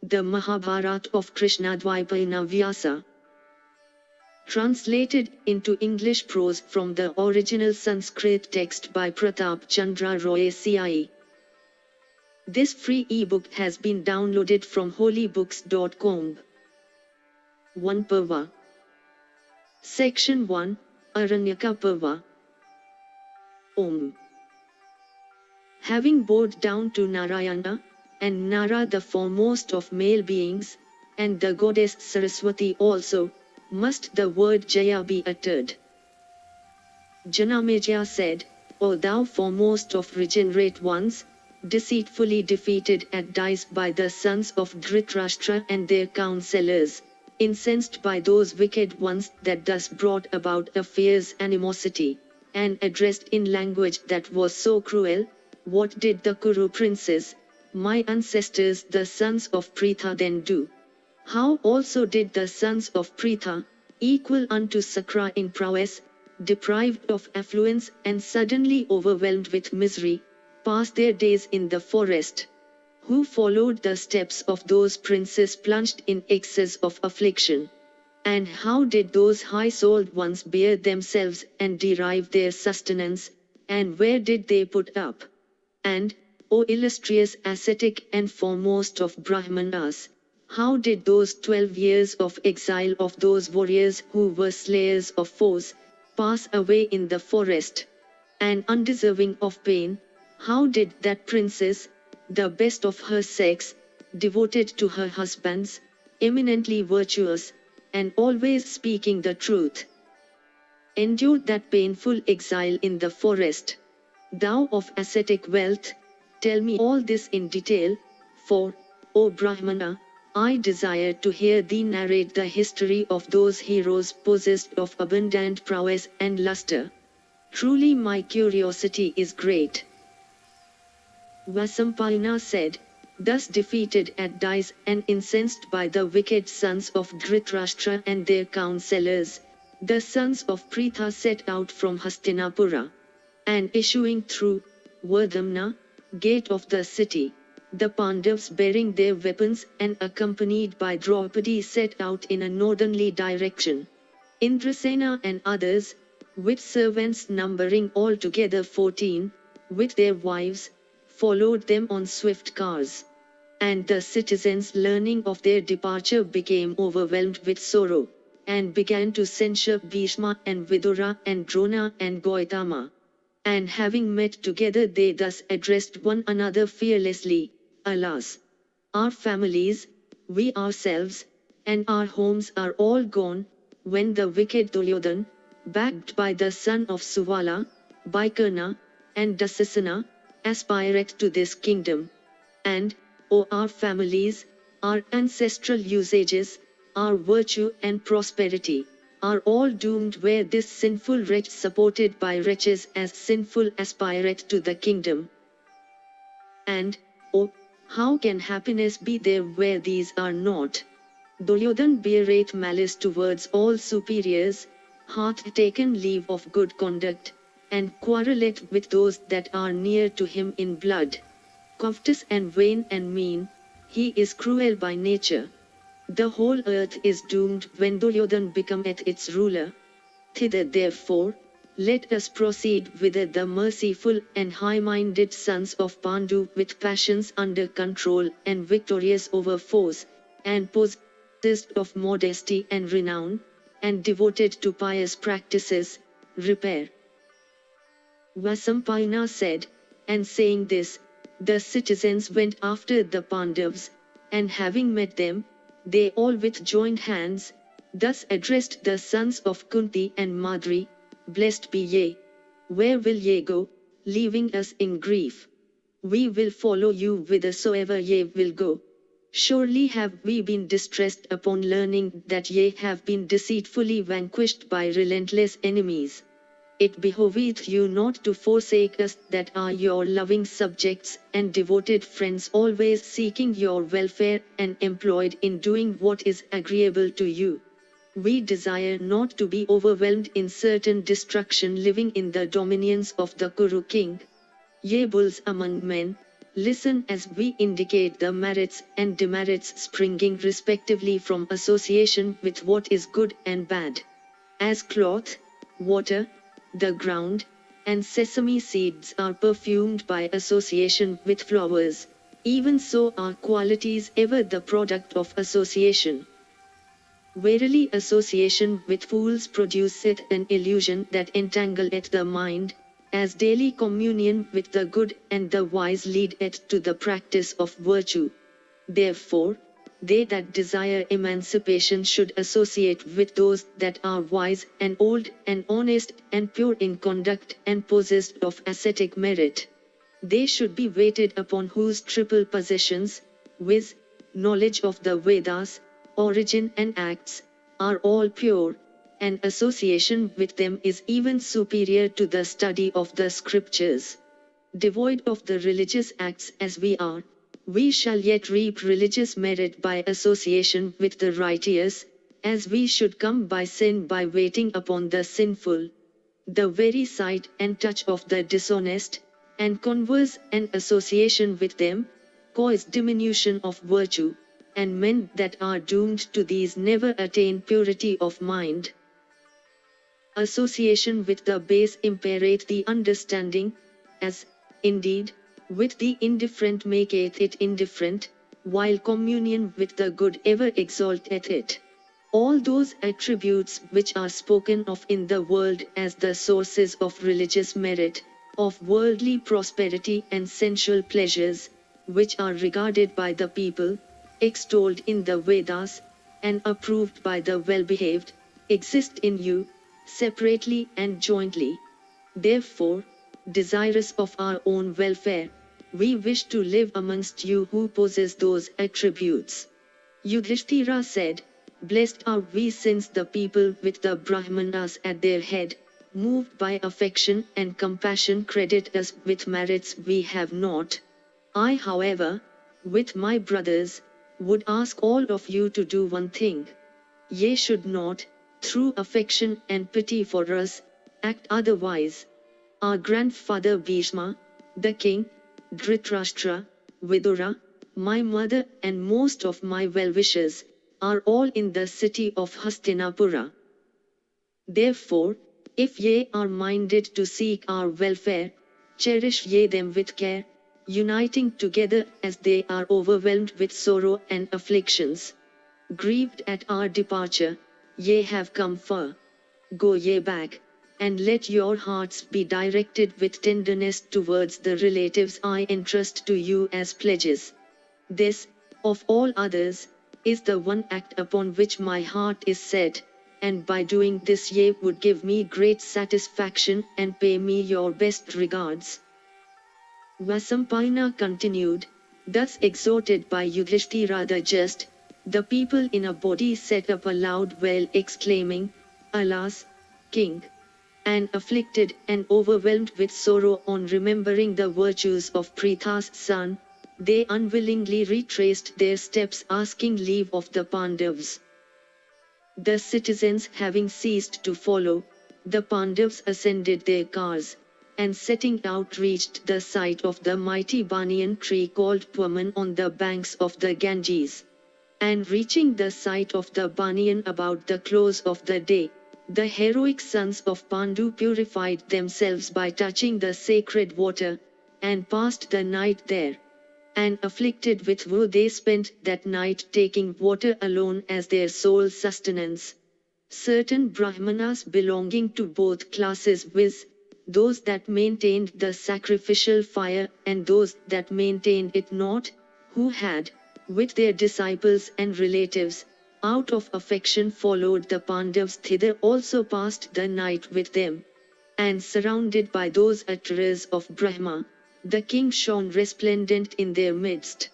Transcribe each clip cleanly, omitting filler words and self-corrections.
the Mahabharata of Krishna-Dwaipayana Vyasa. Translated into English prose from the original Sanskrit text by Pratap Chandra Roy C.I.E. This free ebook has been downloaded from holybooks.com. Vana Parva. Section 1, Aranyaka Parva. Om. Having bowed down to Narayana, and Nara the foremost of male beings, and the goddess Saraswati also, must the word Jaya be uttered. Janamejaya said, O thou foremost of regenerate ones, deceitfully defeated at dice by the sons of Dhritarashtra and their counselors, incensed by those wicked ones that thus brought about a fierce animosity, and addressed in language that was so cruel, what did the Kuru princes, my ancestors the sons of Pritha then do? How also did the sons of Pritha, equal unto Sakra in prowess, deprived of affluence and suddenly overwhelmed with misery, pass their days in the forest? Who followed the steps of those princes plunged in excess of affliction? And how did those high-souled ones bear themselves and derive their sustenance, and where did they put up? And, O illustrious ascetic and foremost of Brahmanas, how did those 12 years of exile of those warriors who were slayers of foes, pass away in the forest? And undeserving of pain, how did that princess, the best of her sex, devoted to her husbands, eminently virtuous, and always speaking the truth, endure that painful exile in the forest? Thou of ascetic wealth, tell me all this in detail, for, O Brahmana, I desire to hear thee narrate the history of those heroes possessed of abundant prowess and luster. Truly my curiosity is great. Vasampayana said, thus defeated at dice and incensed by the wicked sons of Dhritarashtra and their counselors, the sons of Pritha set out from Hastinapura, and issuing through Vardhamna, gate of the city, the Pandavas bearing their weapons and accompanied by Draupadi set out in a northerly direction. Indrasena and others, with servants numbering altogether 14, with their wives, followed them on swift cars. And the citizens learning of their departure became overwhelmed with sorrow, and began to censure Bhishma and Vidura and Drona and Gautama. And having met together they thus addressed one another fearlessly, Alas! Our families, we ourselves, and our homes are all gone, when the wicked Duryodhan, backed by the son of Suvala, Baikarna, and Dasasana, aspireth to this kingdom. And, O our families, our ancestral usages, our virtue and prosperity, are all doomed where this sinful wretch supported by wretches as sinful aspireth to the kingdom. And, O, how can happiness be there where these are not? Duryodhan beareth malice towards all superiors, hath taken leave of good conduct, and quarrelleth with those that are near to him in blood. Covetous and vain and mean, he is cruel by nature. The whole earth is doomed when Duryodhan becometh its ruler. Thither therefore, let us proceed whither the merciful and high-minded sons of Pandu with passions under control and victorious over foes, and possessed of modesty and renown, and devoted to pious practices, repair. Vasampayana said, and saying this, the citizens went after the Pandavas, and having met them, they all with joined hands, thus addressed the sons of Kunti and Madri, Blessed be ye. Where will ye go, leaving us in grief? We will follow you whithersoever ye will go. Surely have we been distressed upon learning that ye have been deceitfully vanquished by relentless enemies. It behoveth you not to forsake us that are your loving subjects and devoted friends, always seeking your welfare and employed in doing what is agreeable to you. We desire not to be overwhelmed in certain destruction living in the dominions of the Kuru king. Ye bulls among men, Listen as we indicate the merits and demerits springing respectively from association with what is good and bad. As cloth, water, the ground, and sesame seeds are perfumed by association with flowers, even so are qualities ever the product of association. Verily association with fools produceth an illusion that entangleth the mind, as daily communion with the good and the wise leadeth to the practice of virtue. Therefore, they that desire emancipation should associate with those that are wise and old and honest and pure in conduct and possessed of ascetic merit. They should be waited upon whose triple possessions, viz., knowledge of the Vedas, origin and acts, are all pure, and association with them is even superior to the study of the scriptures. Devoid of the religious acts as we are, we shall yet reap religious merit by association with the righteous, as we should come by sin by waiting upon the sinful. The very sight and touch of the dishonest, and converse and association with them, cause diminution of virtue, and men that are doomed to these never attain purity of mind. Association with the base imperate the understanding, as, indeed, with the indifferent maketh it indifferent, while communion with the good ever exalteth it. All those attributes which are spoken of in the world as the sources of religious merit, of worldly prosperity and sensual pleasures, which are regarded by the people, extolled in the Vedas, and approved by the well-behaved, exist in you, separately and jointly. Therefore, desirous of our own welfare, we wish to live amongst you who possess those attributes. Yudhishthira said, "Blessed are we since the people with the Brahmanas at their head, moved by affection and compassion credit us with merits we have not. I however, with my brothers, would ask all of you to do one thing. Ye should not, through affection and pity for us, act otherwise. Our grandfather Bhishma, the king, Dhritarashtra, Vidura, my mother and most of my well-wishers, are all in the city of Hastinapura. Therefore, if ye are minded to seek our welfare, cherish ye them with care, uniting together as they are overwhelmed with sorrow and afflictions. Grieved at our departure, ye have come far. Go ye back, and let your hearts be directed with tenderness towards the relatives I entrust to you as pledges. This, of all others, is the one act upon which my heart is set, and by doing this ye would give me great satisfaction and pay me your best regards." Vasampayana continued, thus exhorted by Yudhishthira the just, the people in a body set up a loud wail exclaiming, "Alas, King!" And afflicted and overwhelmed with sorrow on remembering the virtues of Pritha's son, they unwillingly retraced their steps asking leave of the Pandavas. The citizens having ceased to follow, the Pandavas ascended their cars, and setting out reached the site of the mighty banyan tree called Pwaman on the banks of the Ganges. And reaching the site of the banyan about the close of the day, the heroic sons of Pandu purified themselves by touching the sacred water, and passed the night there. And afflicted with woe they spent that night taking water alone as their sole sustenance. Certain Brahmanas belonging to both classes, viz., those that maintained the sacrificial fire and those that maintained it not, who had, with their disciples and relatives, out of affection followed the Pandavas thither also passed the night with them. And surrounded by those utterers of Brahma, the king shone resplendent in their midst.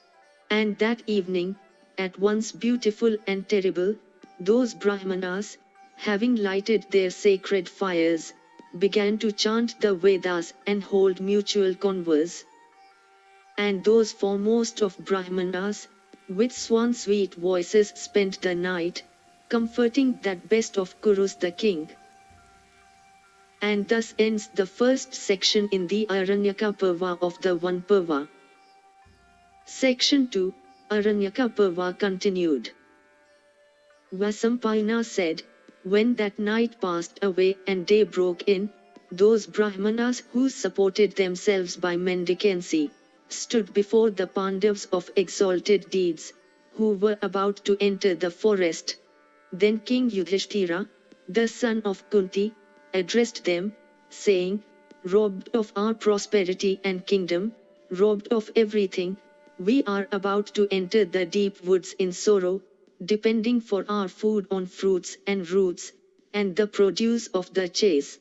And that evening, at once beautiful and terrible, those Brahmanas, having lighted their sacred fires, began to chant the Vedas and hold mutual converse. And those foremost of Brahmanas, with swan-sweet voices spent the night, comforting that best of Kurus the king. And thus ends the first section in the Aranyaka Parva of the Vana Parva. Section 2, Aranyaka Parva continued. Vasampayana said, when that night passed away and day broke in, those Brahmanas who supported themselves by mendicancy, stood before the Pandavas of exalted deeds, who were about to enter the forest. Then King Yudhishthira, the son of Kunti, addressed them, saying, robbed of our prosperity and kingdom, robbed of everything, we are about to enter the deep woods in sorrow, depending for our food on fruits and roots, and the produce of the chase.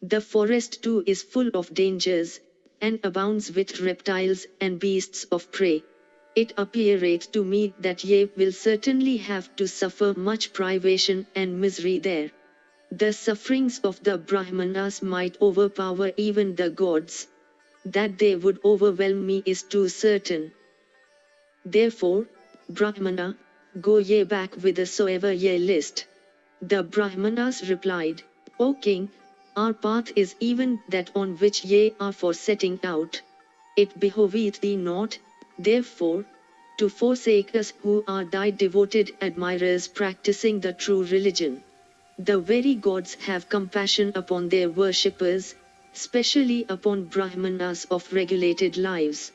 The forest too is full of dangers, and abounds with reptiles and beasts of prey. It appeareth to me that ye will certainly have to suffer much privation and misery there. The sufferings of the Brahmanas might overpower even the gods. That they would overwhelm me is too certain. Therefore, Brahmana, go ye back whithersoever ye list. The Brahmanas replied, O king, our path is even that on which ye are for setting out. It behoveth thee not, therefore, to forsake us who are thy devoted admirers practicing the true religion. The very gods have compassion upon their worshippers, specially upon Brahmanas of regulated lives.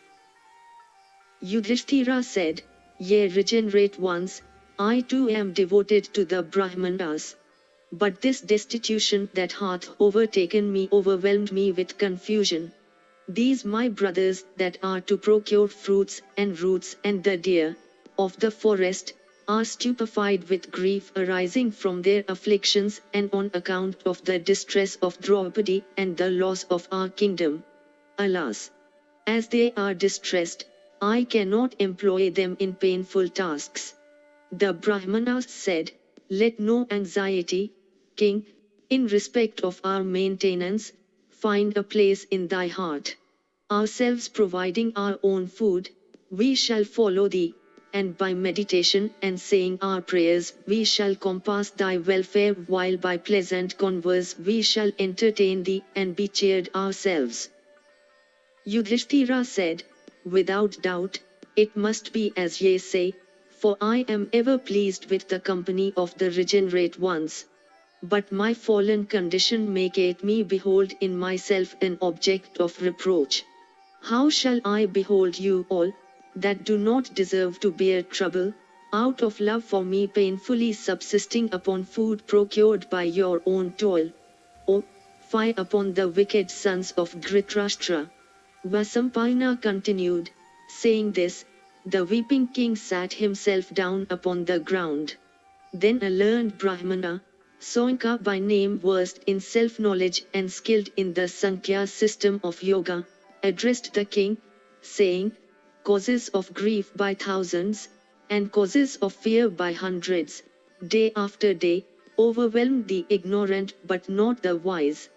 Yudhishthira said, Ye regenerate ones, I too am devoted to the Brahmanas. But this destitution that hath overtaken me overwhelmed me with confusion. These my brothers that are to procure fruits and roots and the deer of the forest, are stupefied with grief arising from their afflictions and on account of the distress of Draupadi and the loss of our kingdom. Alas! As they are distressed, I cannot employ them in painful tasks. The Brahmanas said, let no anxiety, king, in respect of our maintenance, find a place in thy heart. Ourselves providing our own food, we shall follow thee, and by meditation and saying our prayers we shall compass thy welfare, while by pleasant converse we shall entertain thee and be cheered ourselves. Yudhishthira said, without doubt, it must be as ye say, for I am ever pleased with the company of the regenerate ones. But my fallen condition maketh me behold in myself an object of reproach. How shall I behold you all, that do not deserve to bear trouble, out of love for me painfully subsisting upon food procured by your own toil? Oh, fie upon the wicked sons of Dhritarashtra! Vasampayana continued, saying this, the weeping king sat himself down upon the ground. Then a learned Brahmana, Soinka by name, versed in self-knowledge and skilled in the Sankhya system of yoga, addressed the king, saying, causes of grief by thousands, and causes of fear by hundreds, day after day, overwhelm the ignorant but not the wise.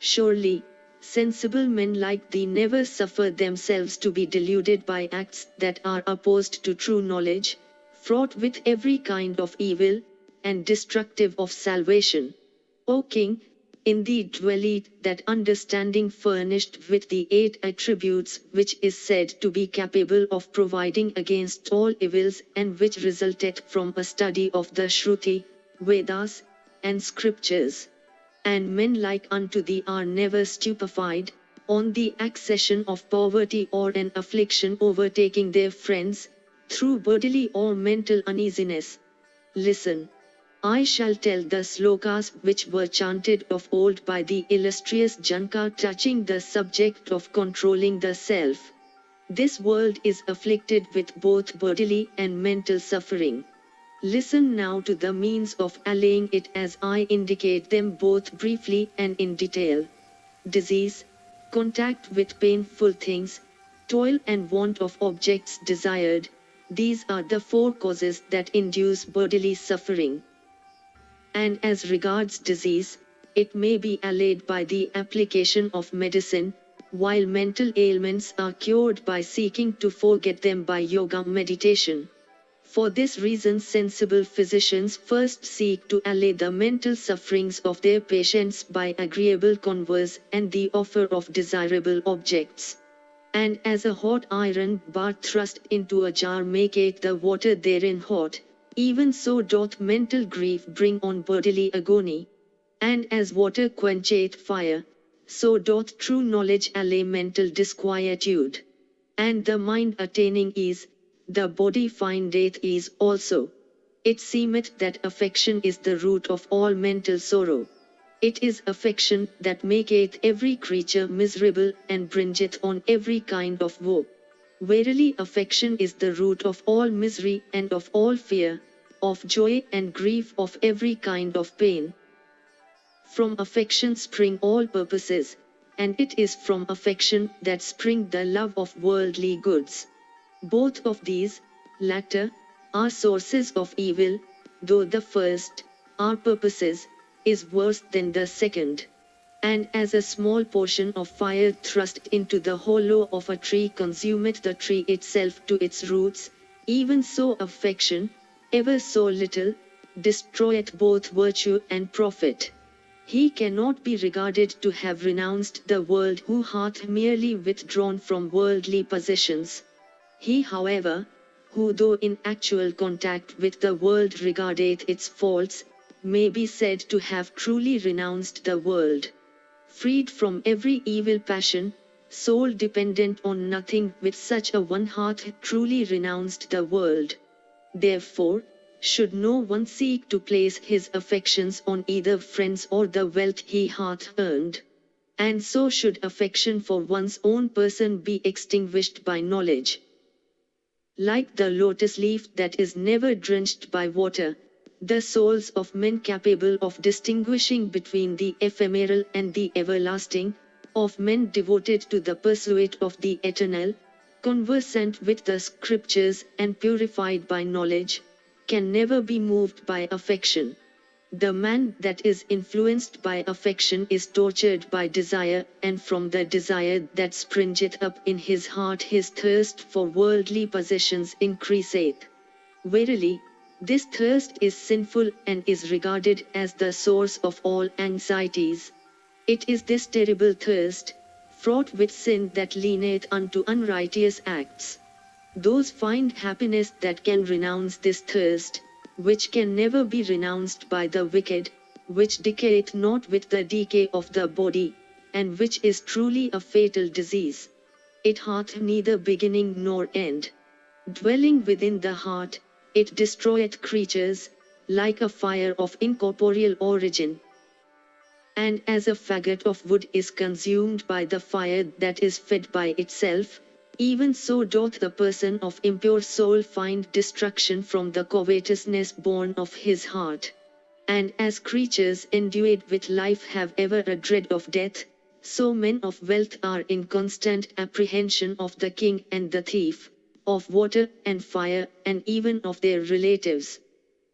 Surely, sensible men like thee never suffer themselves to be deluded by acts that are opposed to true knowledge, fraught with every kind of evil, and destructive of salvation. O king, in thee dwelleth that understanding furnished with the 8 attributes which is said to be capable of providing against all evils and which resulteth from a study of the Shruti, Vedas, and scriptures. And men like unto thee are never stupefied, on the accession of poverty or an affliction overtaking their friends, through bodily or mental uneasiness. Listen. I shall tell the slokas which were chanted of old by the illustrious Janaka touching the subject of controlling the self. This world is afflicted with both bodily and mental suffering. Listen now to the means of allaying it as I indicate them both briefly and in detail. Disease, contact with painful things, toil and want of objects desired, these are the 4 causes that induce bodily suffering. And as regards disease, it may be allayed by the application of medicine, while mental ailments are cured by seeking to forget them by yoga meditation. For this reason sensible physicians first seek to allay the mental sufferings of their patients by agreeable converse and the offer of desirable objects. And as a hot iron bar thrust into a jar maketh the water therein hot, even so doth mental grief bring on bodily agony. And as water quencheth fire, so doth true knowledge allay mental disquietude. And the mind attaining ease, the body findeth ease also. It seemeth that affection is the root of all mental sorrow. It is affection that maketh every creature miserable and bringeth on every kind of woe. Verily affection is the root of all misery and of all fear, of joy and grief, of every kind of pain. From affection spring all purposes, and it is from affection that spring the love of worldly goods. Both of these, latter, are sources of evil, though the first, our purposes, is worse than the second. And as a small portion of fire thrust into the hollow of a tree consumeth the tree itself to its roots, even so affection, ever so little, destroyeth both virtue and profit. He cannot be regarded to have renounced the world who hath merely withdrawn from worldly possessions. He, however, who though in actual contact with the world regardeth its faults, may be said to have truly renounced the world. Freed from every evil passion, soul dependent on nothing, with such a one hath truly renounced the world. Therefore, should no one seek to place his affections on either friends or the wealth he hath earned. And so should affection for one's own person be extinguished by knowledge. Like the lotus leaf that is never drenched by water, the souls of men capable of distinguishing between the ephemeral and the everlasting, of men devoted to the pursuit of the eternal, conversant with the scriptures and purified by knowledge, can never be moved by affection. The man that is influenced by affection is tortured by desire, and from the desire that springeth up in his heart his thirst for worldly possessions increaseth. Verily, this thirst is sinful and is regarded as the source of all anxieties. It is this terrible thirst, fraught with sin, that leaneth unto unrighteous acts. Those find happiness that can renounce this thirst, which can never be renounced by the wicked, which decayeth not with the decay of the body, and which is truly a fatal disease. It hath neither beginning nor end. Dwelling within the heart, it destroyeth creatures, like a fire of incorporeal origin. And as a faggot of wood is consumed by the fire that is fed by itself, even so doth the person of impure soul find destruction from the covetousness born of his heart. And as creatures endued with life have ever a dread of death, so men of wealth are in constant apprehension of the king and the thief, of water and fire, and even of their relatives.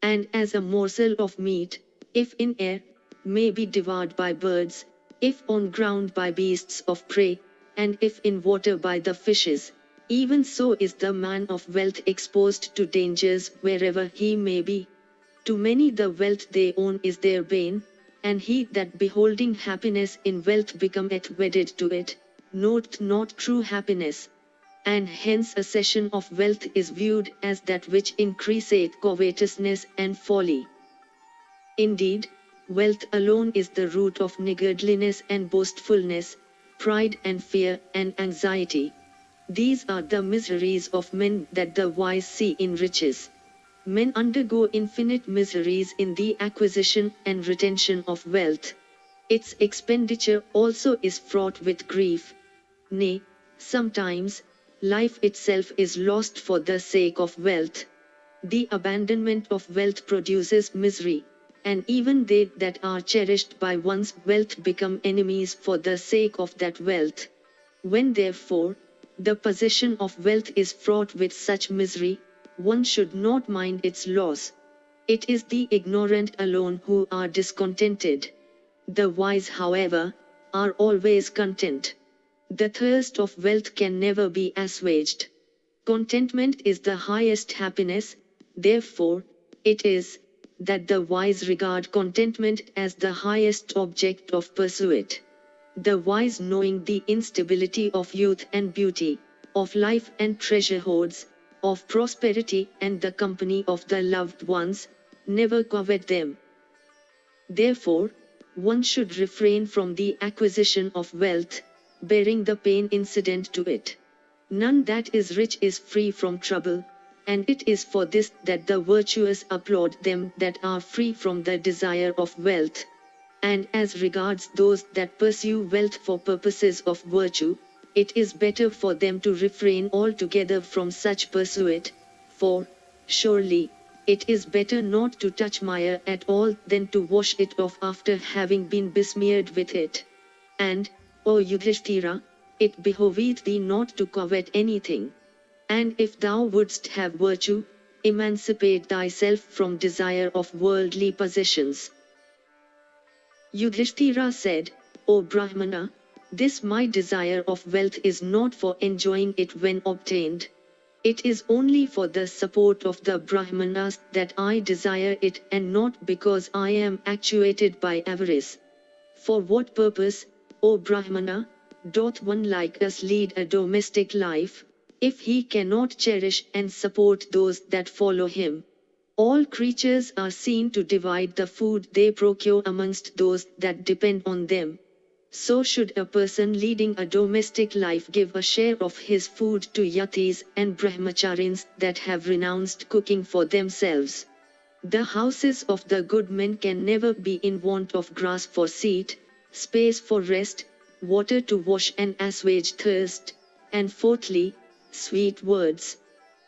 And as a morsel of meat, if in air, may be devoured by birds, if on ground by beasts of prey, and if in water by the fishes, even so is the man of wealth exposed to dangers wherever he may be. To many the wealth they own is their bane, and he that beholding happiness in wealth becometh wedded to it, knoweth not true happiness. And hence a cession of wealth is viewed as that which increaseth covetousness and folly. Indeed, wealth alone is the root of niggardliness and boastfulness, pride and fear and anxiety. These are the miseries of men that the wise see in riches. Men undergo infinite miseries in the acquisition and retention of wealth. Its expenditure also is fraught with grief. Nay, sometimes, life itself is lost for the sake of wealth. The abandonment of wealth produces misery, and even they that are cherished by one's wealth become enemies for the sake of that wealth. When therefore, the possession of wealth is fraught with such misery, one should not mind its loss. It is the ignorant alone who are discontented. The wise, however, are always content. The thirst of wealth can never be assuaged. Contentment is the highest happiness, therefore, it is that the wise regard contentment as the highest object of pursuit. The wise, knowing the instability of youth and beauty, of life and treasure hoards, of prosperity and the company of the loved ones, never covet them. Therefore, one should refrain from the acquisition of wealth, bearing the pain incident to it. None that is rich is free from trouble, and it is for this that the virtuous applaud them that are free from the desire of wealth. And as regards those that pursue wealth for purposes of virtue, it is better for them to refrain altogether from such pursuit, for, surely, it is better not to touch mire at all than to wash it off after having been besmeared with it. And, O Yudhishthira, it behoveth thee not to covet anything. And if thou wouldst have virtue, emancipate thyself from desire of worldly possessions. Yudhishthira said, O Brahmana, this my desire of wealth is not for enjoying it when obtained. It is only for the support of the Brahmanas that I desire it, and not because I am actuated by avarice. For what purpose, O Brahmana, doth one like us lead a domestic life, if he cannot cherish and support those that follow him? All creatures are seen to divide the food they procure amongst those that depend on them. So should a person leading a domestic life give a share of his food to yatis and brahmacharins that have renounced cooking for themselves. The houses of the good men can never be in want of grass for seat, space for rest, water to wash and assuage thirst, and fourthly, sweet words.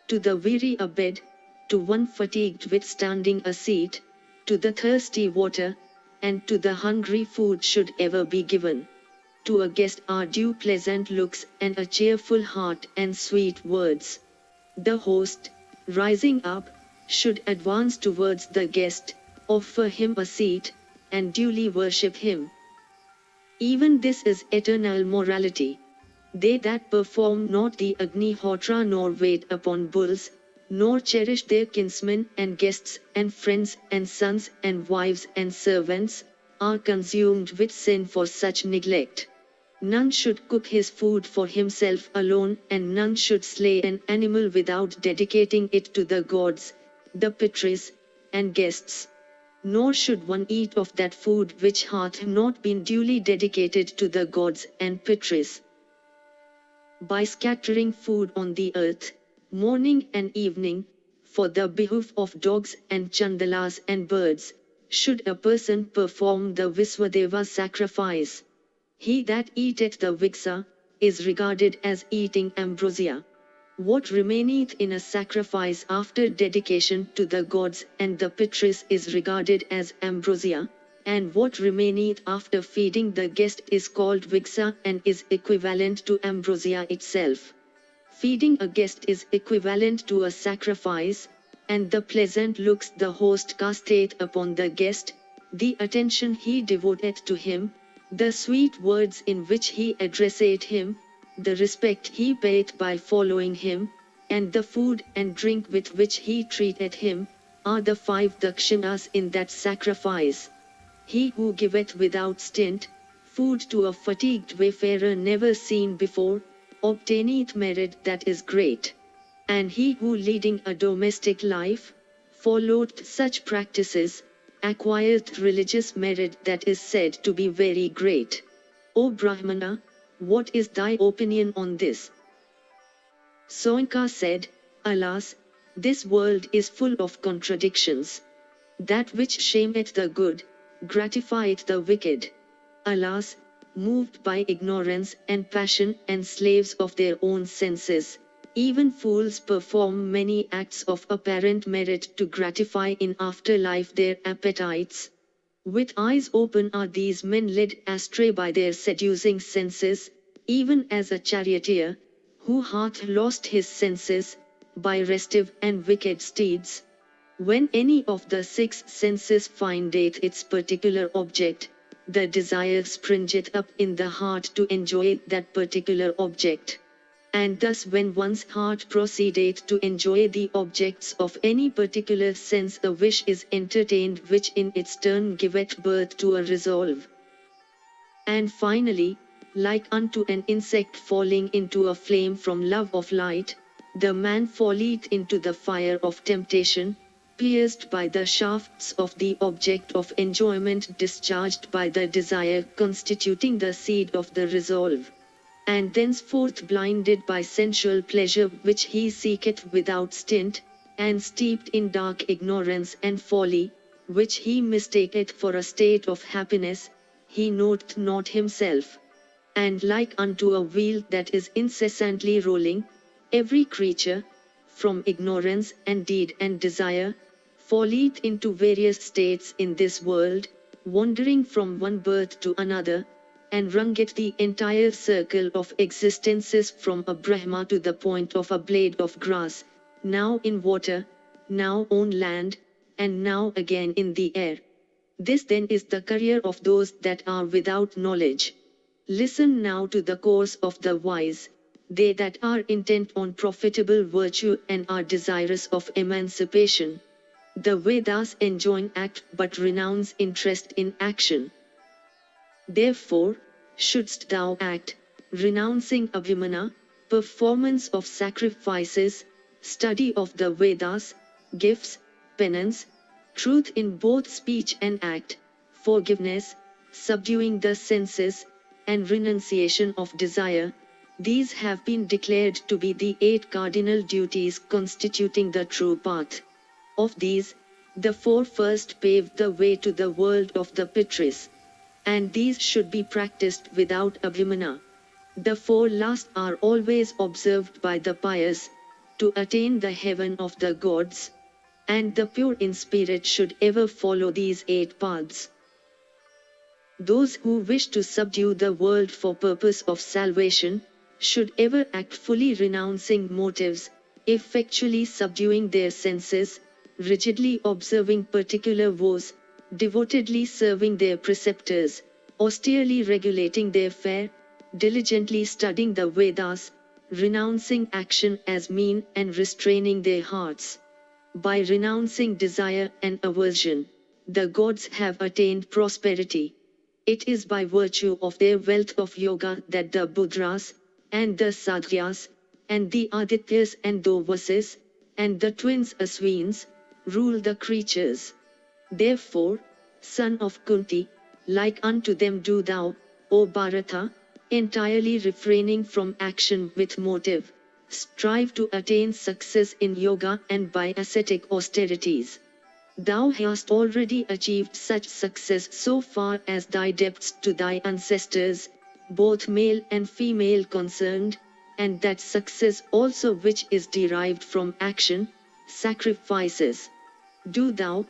To the weary a bed, to one fatigued with standing a seat, to the thirsty water, and to the hungry food should ever be given. To a guest are due pleasant looks and a cheerful heart and sweet words. The host, rising up, should advance towards the guest, offer him a seat, and duly worship him. Even this is eternal morality. They that perform not the Agnihotra nor wait upon bulls, nor cherish their kinsmen and guests and friends and sons and wives and servants, are consumed with sin for such neglect. None should cook his food for himself alone, and none should slay an animal without dedicating it to the gods, the Pitris, and guests. Nor should one eat of that food which hath not been duly dedicated to the gods and Pitris. By scattering food on the earth, morning and evening, for the behoof of dogs and chandalas and birds, should a person perform the Viswadeva sacrifice. He that eateth the viksa, is regarded as eating ambrosia. What remaineth in a sacrifice after dedication to the gods and the Pitris is regarded as ambrosia, and what remaineth after feeding the guest is called viksa and is equivalent to ambrosia itself. Feeding a guest is equivalent to a sacrifice, and the pleasant looks the host casteth upon the guest, the attention he devoteth to him, the sweet words in which he addresseth him, the respect he payeth by following him, and the food and drink with which he treateth him, are the 5 dakshinas in that sacrifice. He who giveth without stint, food to a fatigued wayfarer never seen before, obtaineth merit that is great. And he who leading a domestic life, followeth such practices, acquireth religious merit that is said to be very great. O Brahmana, what is thy opinion on this? Soinka said, Alas, this world is full of contradictions. That which shameth the good, gratifieth the wicked. Alas, moved by ignorance and passion and slaves of their own senses, even fools perform many acts of apparent merit to gratify in afterlife their appetites. With eyes open are these men led astray by their seducing senses, even as a charioteer, who hath lost his senses, by restive and wicked steeds. When any of the 6 senses findeth its particular object, the desire springeth up in the heart to enjoy that particular object. And thus when one's heart proceedeth to enjoy the objects of any particular sense, a wish is entertained which in its turn giveth birth to a resolve. And finally, like unto an insect falling into a flame from love of light, the man falleth into the fire of temptation, pierced by the shafts of the object of enjoyment discharged by the desire constituting the seed of the resolve, and thenceforth blinded by sensual pleasure which he seeketh without stint, and steeped in dark ignorance and folly, which he mistaketh for a state of happiness, he knoweth not himself. And like unto a wheel that is incessantly rolling, every creature, from ignorance and deed and desire, falleth into various states in this world, wandering from one birth to another, and rungeth the entire circle of existences from a Brahma to the point of a blade of grass, now in water, now on land, and now again in the air. This then is the career of those that are without knowledge. Listen now to the course of the wise, they that are intent on profitable virtue and are desirous of emancipation. The Vedas enjoin act but renounce interest in action. Therefore, shouldst thou act, renouncing abhimana, performance of sacrifices, study of the Vedas, gifts, penance, truth in both speech and act, forgiveness, subduing the senses, and renunciation of desire, these have been declared to be the 8 cardinal duties constituting the true path. Of these, the 4 first paved the way to the world of the Pitris, and these should be practiced without abhimana. The 4 last are always observed by the pious, to attain the heaven of the gods, and the pure in spirit should ever follow these 8 paths. Those who wish to subdue the world for purpose of salvation, should ever act fully renouncing motives, effectually subduing their senses, rigidly observing particular vows, devotedly serving their preceptors, austerely regulating their fare, diligently studying the Vedas, renouncing action as mean and restraining their hearts. By renouncing desire and aversion, the gods have attained prosperity. It is by virtue of their wealth of yoga that the Budras, and the Sadhyas, and the Adityas and Dovasis, and the twins Aswins, rule the creatures. Therefore, son of Kunti, like unto them do thou, O Bharata, entirely refraining from action with motive, strive to attain success in yoga and by ascetic austerities. Thou hast already achieved such success so far as thy debts to thy ancestors, both male and female concerned, and that success also which is derived from action, sacrifices. Do thou,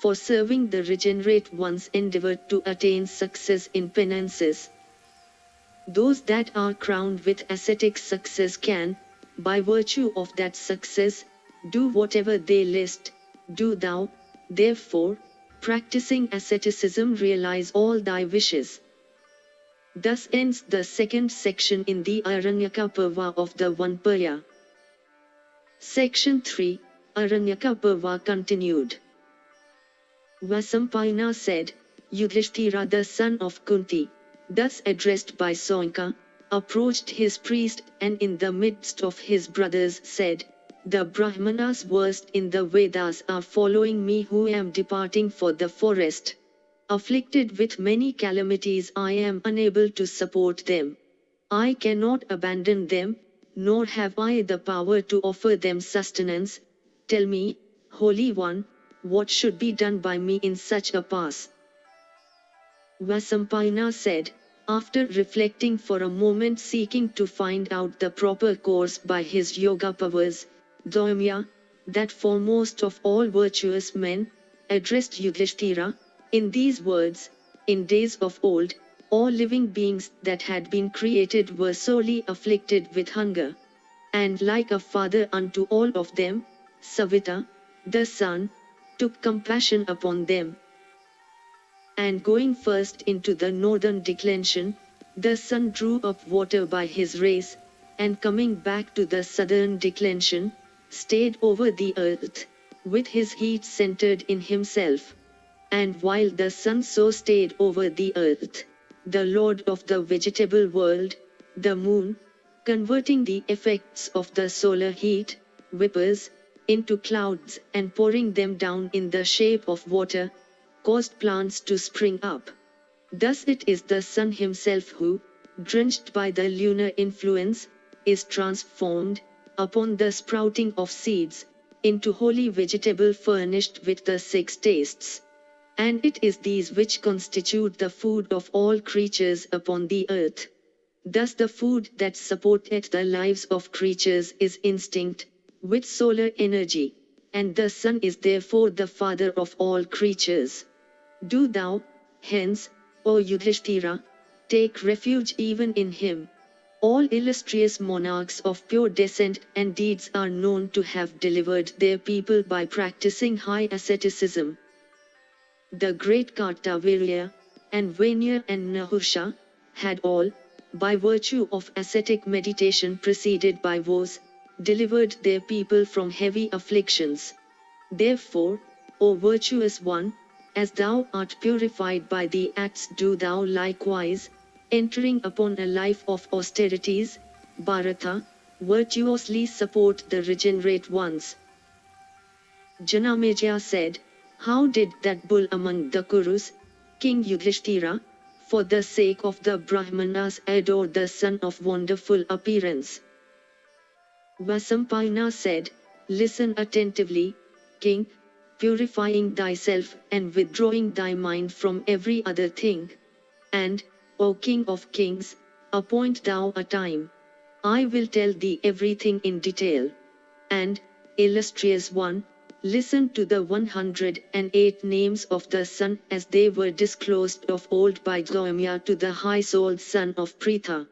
for serving the regenerate ones, endeavor to attain success in penances. Those that are crowned with ascetic success can, by virtue of that success, do whatever they list. Do thou, therefore, practicing asceticism, realize all thy wishes. Thus ends the 2nd section in the Aranyaka Parva of the Vana. Section 3, Aranyaka Parva continued. Vasampayana said, Yudhishthira the son of Kunti, thus addressed by Soinka, approached his priest and in the midst of his brothers said, The Brahmanas versed in the Vedas are following me who am departing for the forest. Afflicted with many calamities, I am unable to support them. I cannot abandon them, nor have I the power to offer them sustenance. Tell me, Holy One, what should be done by me in such a pass? Vasampayana said, after reflecting for a moment, seeking to find out the proper course by his yoga powers, Dharmya, that foremost of all virtuous men, addressed Yudhishthira in these words, In days of old, all living beings that had been created were sorely afflicted with hunger. And like a father unto all of them, Savita, the son, took compassion upon them. And going first into the northern declension, the son drew up water by his race, and coming back to the southern declension, stayed over the earth, with his heat centered in himself. And while the sun so stayed over the earth, the lord of the vegetable world, the moon, converting the effects of the solar heat, vapors, into clouds and pouring them down in the shape of water, caused plants to spring up. Thus it is the sun himself who, drenched by the lunar influence, is transformed, upon the sprouting of seeds, into holy vegetable furnished with the six tastes. And it is these which constitute the food of all creatures upon the earth. Thus the food that supporteth the lives of creatures is instinct, with solar energy, and the sun is therefore the father of all creatures. Do thou, hence, O Yudhishthira, take refuge even in him. All illustrious monarchs of pure descent and deeds are known to have delivered their people by practicing high asceticism. The great Kartavirya, and Vanya and Nahusha, had all, by virtue of ascetic meditation preceded by woes, delivered their people from heavy afflictions. Therefore, O virtuous one, as thou art purified by the acts, do thou likewise, entering upon a life of austerities, Bharata, virtuously support the regenerate ones. Janamejaya said, how did that bull among the Kurus, King Yudhishthira, for the sake of the Brahmanas adore the son of wonderful appearance? Vasampayana said, listen attentively, King, purifying thyself and withdrawing thy mind from every other thing. And, O King of Kings, appoint thou a time. I will tell thee everything in detail. And, illustrious one, listen to the 108 names of the sun as they were disclosed of old by Dharmya to the high-souled son of Pritha.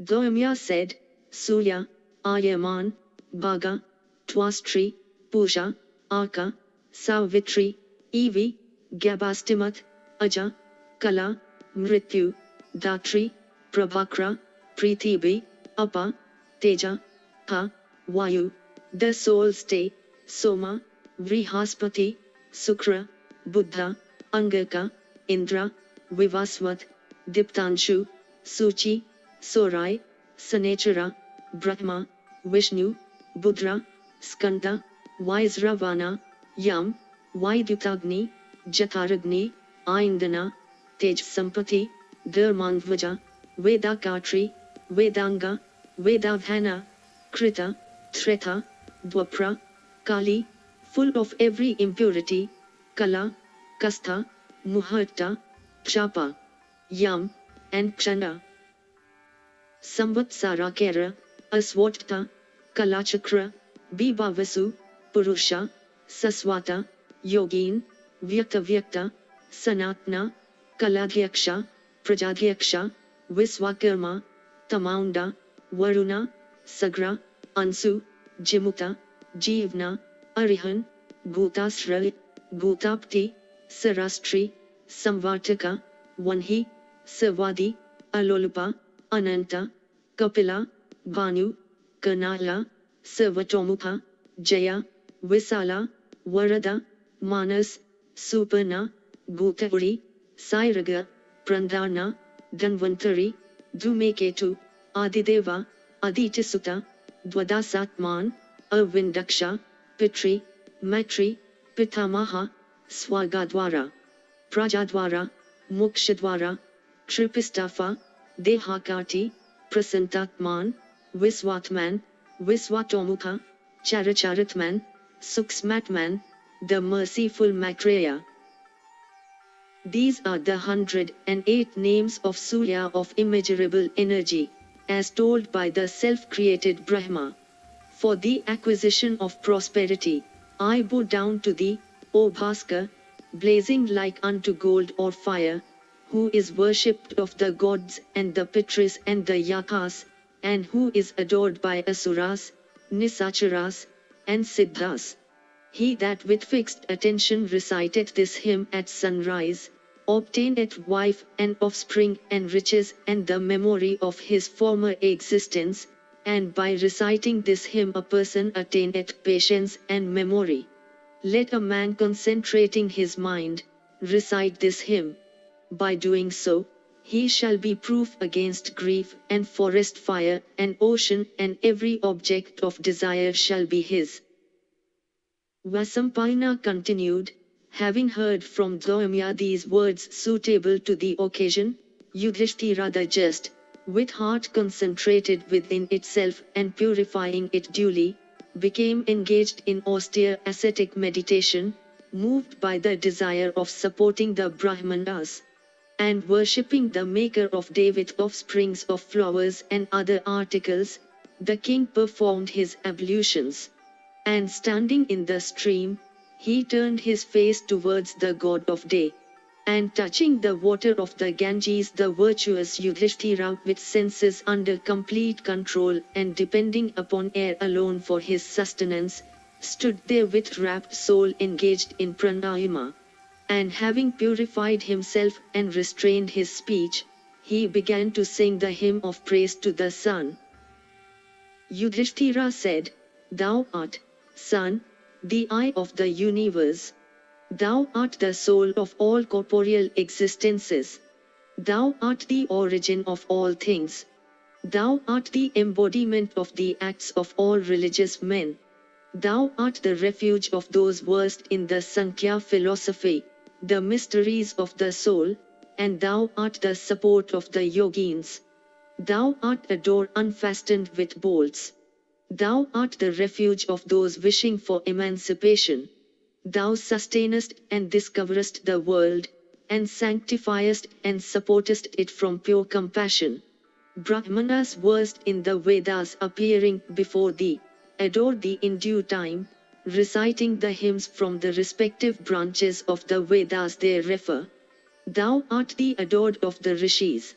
Dharmya said, Surya, Ayaman, Bhaga, Twastri, Pusha, Aka, Savitri, Evi, Gabastimat, Aja, Kala, Mrityu, Datri, Prabhakra, Prithibi, Apa, Teja, Ha, Vayu, the soul stay, Soma, Vrihaspati, Sukra, Buddha, Angaka, Indra, Vivasvat, Diptanshu, Suchi, Sorai, Sanechara, Brahma, Vishnu, Budra, Skanda, Vaisravana, Yam, Vaidyutagni, Jatharagni, Aindana, Tej Sampati, Dharmandvaja, Vedakatri, Vedanga, Vedavhana, Krita, Tretha, Dwapra, Kali, full of every impurity, Kala, Kastha, Muhurta, Chapa, Yam, and Kshana. Samvatsara Kera, Aswatha, Kalachakra, Bibavasu, Purusha, Saswata, Yogin, Vyakta, Sanatna, Kaladhyaksha, Prajadhyaksha, Viswakarma, Tamaunda, Varuna, Sagra, Ansu, Jimuta, Jivna, Arihan, Bhutasra, Bhutapti, Sarastri, Samvartaka, Vanhi, Savadi, Alolupa, Ananta, Kapila, Bhanu, Kanala, Sarvatomukha, Jaya, Visala, Varada, Manas, Suparna, Bhutapuri, Sairaga, Prandana, Dhanvantari, Dhumeketu, Adideva, Aditisuta, Dwadasatman, Arvindaksha, Pitri, Matri, Pitamaha, Swagadwara, Prajadwara, Mokshadwara, Tripistafa, Dehakati, Prasantatman, Viswatman, Viswatomukha, Characharatman, Suksmatman, the merciful Maitreya. These are the 108 names of Surya of immeasurable energy, as told by the self-created Brahma. For the acquisition of prosperity, I bow down to thee, O Bhaskar, blazing like unto gold or fire, who is worshipped of the gods and the Pitris and the Yakas, and who is adored by Asuras, Nisacharas, and Siddhas. He that with fixed attention reciteth this hymn at sunrise, obtaineth wife and offspring and riches and the memory of his former existence, and by reciting this hymn a person attaineth patience and memory. Let a man concentrating his mind, recite this hymn. By doing so, he shall be proof against grief and forest fire and ocean, and every object of desire shall be his. Vasampayana continued, having heard from Dharmya these words suitable to the occasion, Yudhishthira the just, with heart concentrated within itself and purifying it duly, became engaged in austere ascetic meditation, moved by the desire of supporting the Brahmanas, and worshipping the maker of day with offsprings of flowers and other articles. The king performed his ablutions, and standing in the stream, he turned his face towards the god of day, and touching the water of the Ganges, the virtuous Yudhishthira, with senses under complete control and depending upon air alone for his sustenance, stood there with rapt soul engaged in pranayama. And having purified himself and restrained his speech, he began to sing the hymn of praise to the sun. Yudhishthira said, "Thou art, Sun, the eye of the universe. Thou art the soul of all corporeal existences. Thou art the origin of all things. Thou art the embodiment of the acts of all religious men. Thou art the refuge of those versed in the Sankhya philosophy, the mysteries of the soul, and thou art the support of the yogins. Thou art a door unfastened with bolts. Thou art the refuge of those wishing for emancipation. Thou sustainest and discoverest the world, and sanctifiest and supportest it from pure compassion. Brahmanas versed in the Vedas appearing before thee, adore thee in due time, reciting the hymns from the respective branches of the Vedas they refer. Thou art the adored of the Rishis,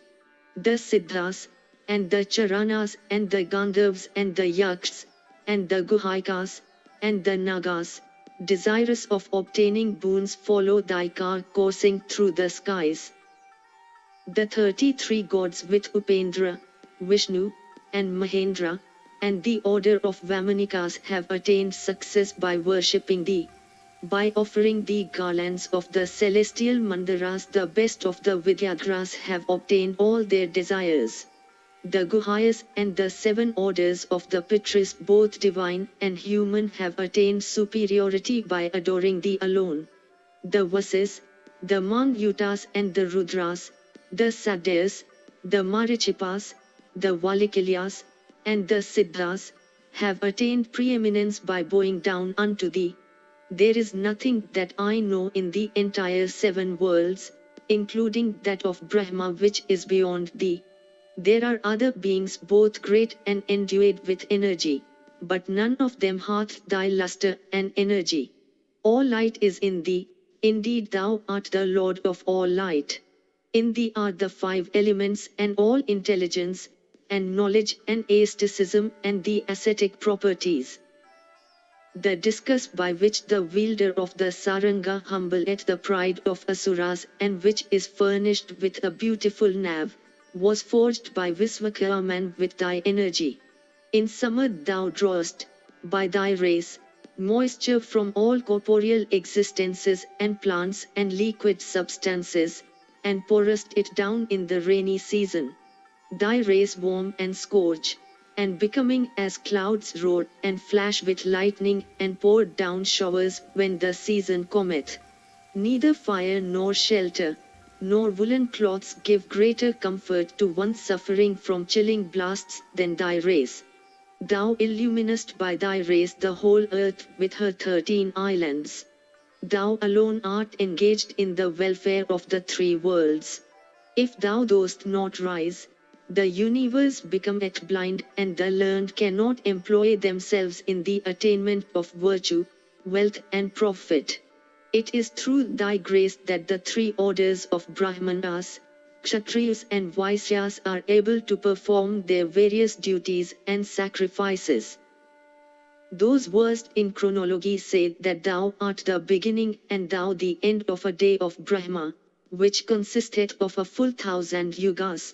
the Siddhas, and the Charanas, and the Gandharvas, and the Yakshas, and the Guhaikas, and the Nagas, desirous of obtaining boons, follow thy car coursing through the skies. The 33 gods with Upendra, Vishnu, and Mahendra, and the order of Vamanikas have attained success by worshipping thee. By offering thee garlands of the celestial mandaras, the best of the Vidyadharas have obtained all their desires. The Guhyas and the 7 orders of the Pitris, both divine and human, have attained superiority by adoring thee alone. The Vasis, the Mangyutas and the Rudras, the Sadyas, the Marichipas, the Valikilyas, and the Siddhas, have attained preeminence by bowing down unto thee. There is nothing that I know in the entire 7 worlds, including that of Brahma, which is beyond thee. There are other beings both great and endued with energy, but none of them hath thy luster and energy. All light is in thee, indeed thou art the Lord of all light. In thee are the 5 elements and all intelligence, and knowledge and asceticism and the ascetic properties. The discus by which the wielder of the saranga humbleth the pride of asuras, and which is furnished with a beautiful nav, was forged by Visvakarman with thy energy. In summer thou drawest, by thy rays, moisture from all corporeal existences and plants and liquid substances, and pourest it down in the rainy season. Thy rays warm and scorch, and becoming as clouds roar and flash with lightning and pour down showers when the season cometh. Neither fire nor shelter, nor woolen cloths give greater comfort to one suffering from chilling blasts than thy rays. Thou illuminest by thy rays the whole earth with her 13 islands. Thou alone art engaged in the welfare of the 3 worlds. If thou dost not rise, the universe becometh blind, and the learned cannot employ themselves in the attainment of virtue, wealth and profit. It is through thy grace that the 3 orders of Brahmanas, Kshatriyas and Vaisyas are able to perform their various duties and sacrifices. Those versed in chronology say that thou art the beginning and thou the end of a day of Brahma, which consisteth of a full 1,000 yugas.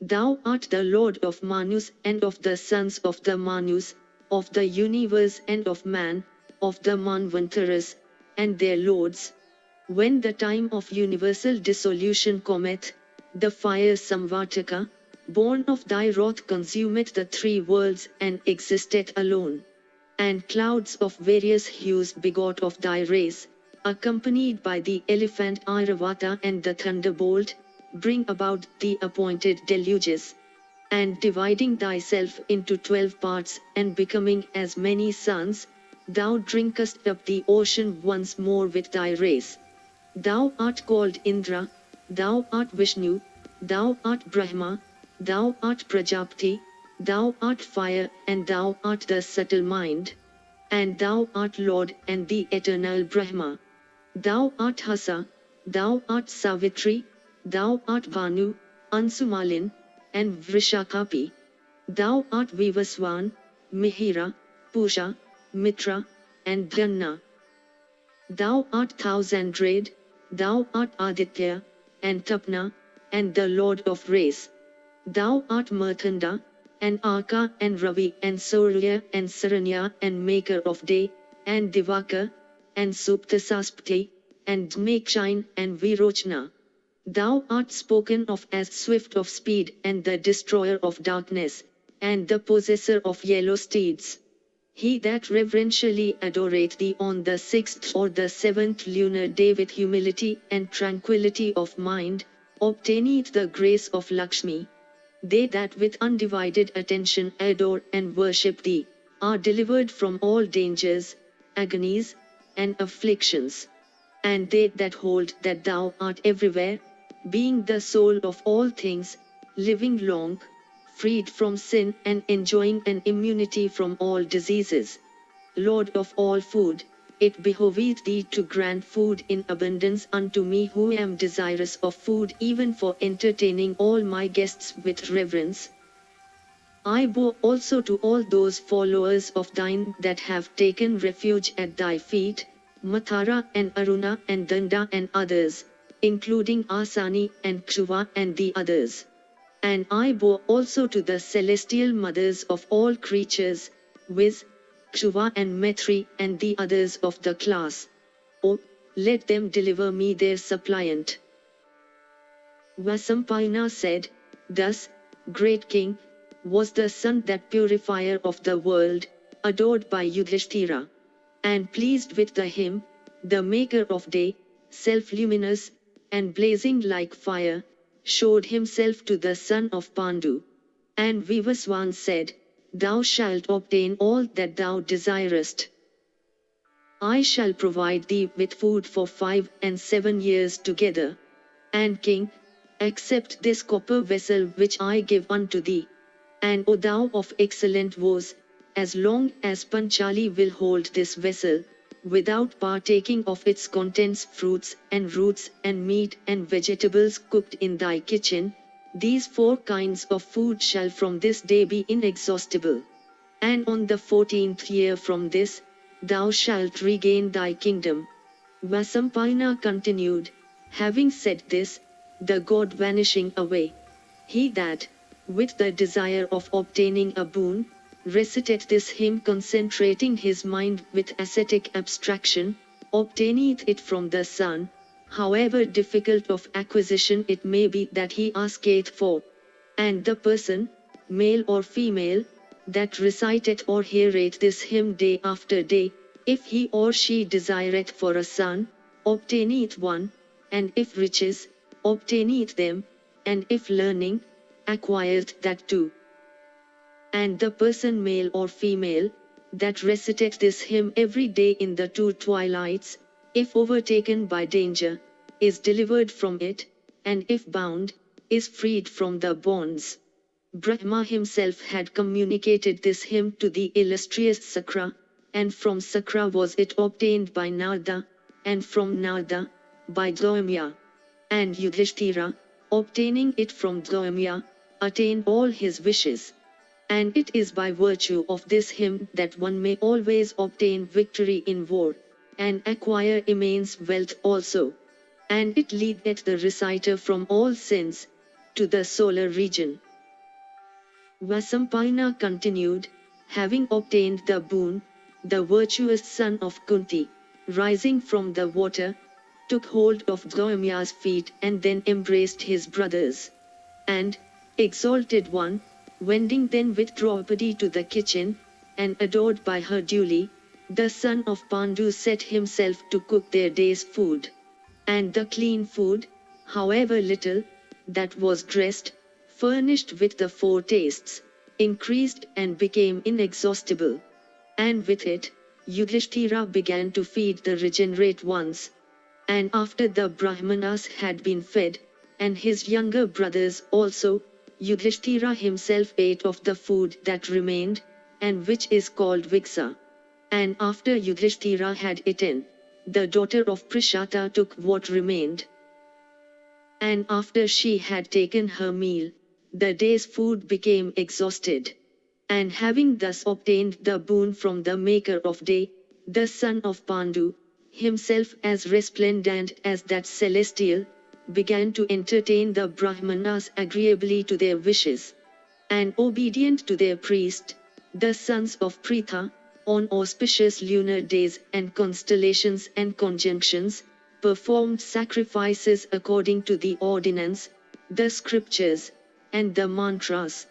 Thou art the Lord of Manus and of the sons of the Manus, of the universe and of man, of the Manvantaras, and their lords. When the time of universal dissolution cometh, the fire Samvartaka, born of thy wrath consumeth the three worlds and existeth alone. And clouds of various hues begot of thy race, accompanied by the elephant Airavata and the thunderbolt, bring about the appointed deluges. And dividing thyself into 12 parts and becoming as many suns, thou drinkest up the ocean once more with thy race. Thou art called Indra, thou art Vishnu, thou art Brahma, thou art Prajapati, thou art fire and thou art the subtle mind. And thou art Lord and the eternal Brahma. Thou art Hasa, thou art Savitri, thou art Bhanu, Ansumalin, and Vrishakapi. Thou art Vivaswan, Mihira, Pusha, Mitra, and Dhanna. Thou art thousand-rayed, thou art Aditya, and Tapna, and the Lord of race. Thou art Marthanda, and Arka and Ravi and Surya and Saranya and Maker of Day, and Divakar, and Suptasaspati, and Dmekshine and Virochna. Thou art spoken of as swift of speed and the destroyer of darkness, and the possessor of yellow steeds. He that reverentially adoreth thee on the 6th or the 7th lunar day with humility and tranquillity of mind, obtaineth the grace of Lakshmi. They that with undivided attention adore and worship thee, are delivered from all dangers, agonies, and afflictions. And they that hold that thou art everywhere, being the soul of all things, living long, freed from sin and enjoying an immunity from all diseases. Lord of all food, it behoveth thee to grant food in abundance unto me who am desirous of food even for entertaining all my guests with reverence. I bow also to all those followers of thine that have taken refuge at thy feet, Mathara and Aruna and Danda and others, including Asani and Kshuva and the others. And I bow also to the celestial mothers of all creatures, viz. Kshuva and Maitri and the others of the class. Oh, let them deliver me their suppliant. Vasampayana said, thus, great king, was the sun that purifier of the world, adored by Yudhishthira. And pleased with the hymn, the maker of day, self-luminous, and blazing like fire, showed himself to the son of Pandu. And Vivaswan said, thou shalt obtain all that thou desirest. I shall provide thee with food for 5 and 7 years together. And king, accept this copper vessel which I give unto thee. And O thou of excellent voice, as long as Panchali will hold this vessel, without partaking of its contents fruits and roots and meat and vegetables cooked in thy kitchen, these 4 kinds of food shall from this day be inexhaustible. And on the 14th year from this, thou shalt regain thy kingdom. Vasampayana continued, having said this, the god vanishing away. He that, with the desire of obtaining a boon, reciteth this hymn concentrating his mind with ascetic abstraction, obtaineth it from the sun, however difficult of acquisition it may be that he asketh for. And the person, male or female, that reciteth or heareth this hymn day after day, if he or she desireth for a son, obtaineth one, and if riches, obtaineth them, and if learning, acquireth that too. And the person male or female, that reciteth this hymn every day in the 2 twilights, if overtaken by danger, is delivered from it, and if bound, is freed from the bonds. Brahma himself had communicated this hymn to the illustrious Sakra, and from Sakra was it obtained by Narada, and from Narada, by Dvaimya. And Yudhishthira, obtaining it from Dvaimya, attained all his wishes. And it is by virtue of this hymn that one may always obtain victory in war, and acquire immense wealth also. And it leadeth the reciter from all sins, to the solar region. Vasampayana continued, having obtained the boon, the virtuous son of Kunti, rising from the water, took hold of Draumya's feet and then embraced his brothers. And, exalted one, wending then with Draupadi to the kitchen, and adored by her duly, the son of Pandu set himself to cook their day's food. And the clean food, however little, that was dressed, furnished with the four tastes, increased and became inexhaustible. And with it, Yudhishthira began to feed the regenerate ones. And after the Brahmanas had been fed, and his younger brothers also, Yudhishthira himself ate of the food that remained, and which is called Viksa. And after Yudhishthira had eaten, the daughter of Prishata took what remained. And after she had taken her meal, the day's food became exhausted. And having thus obtained the boon from the maker of day, the son of Pandu, himself as resplendent as that celestial, began to entertain the Brahmanas agreeably to their wishes. And obedient to their priest, the sons of Pritha, on auspicious lunar days and constellations and conjunctions, performed sacrifices according to the ordinance, the scriptures, and the mantras.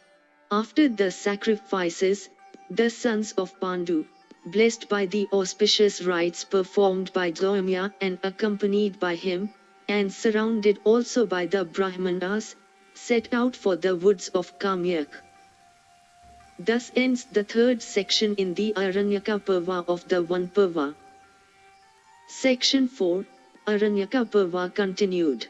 After the sacrifices, the sons of Pandu, blessed by the auspicious rites performed by Draumya and accompanied by him, and surrounded also by the Brahmanas, set out for the woods of Kamyak. Thus ends the third section in the Aranyaka Parva of the Vana Parva. Section 4, Aranyaka Parva continued.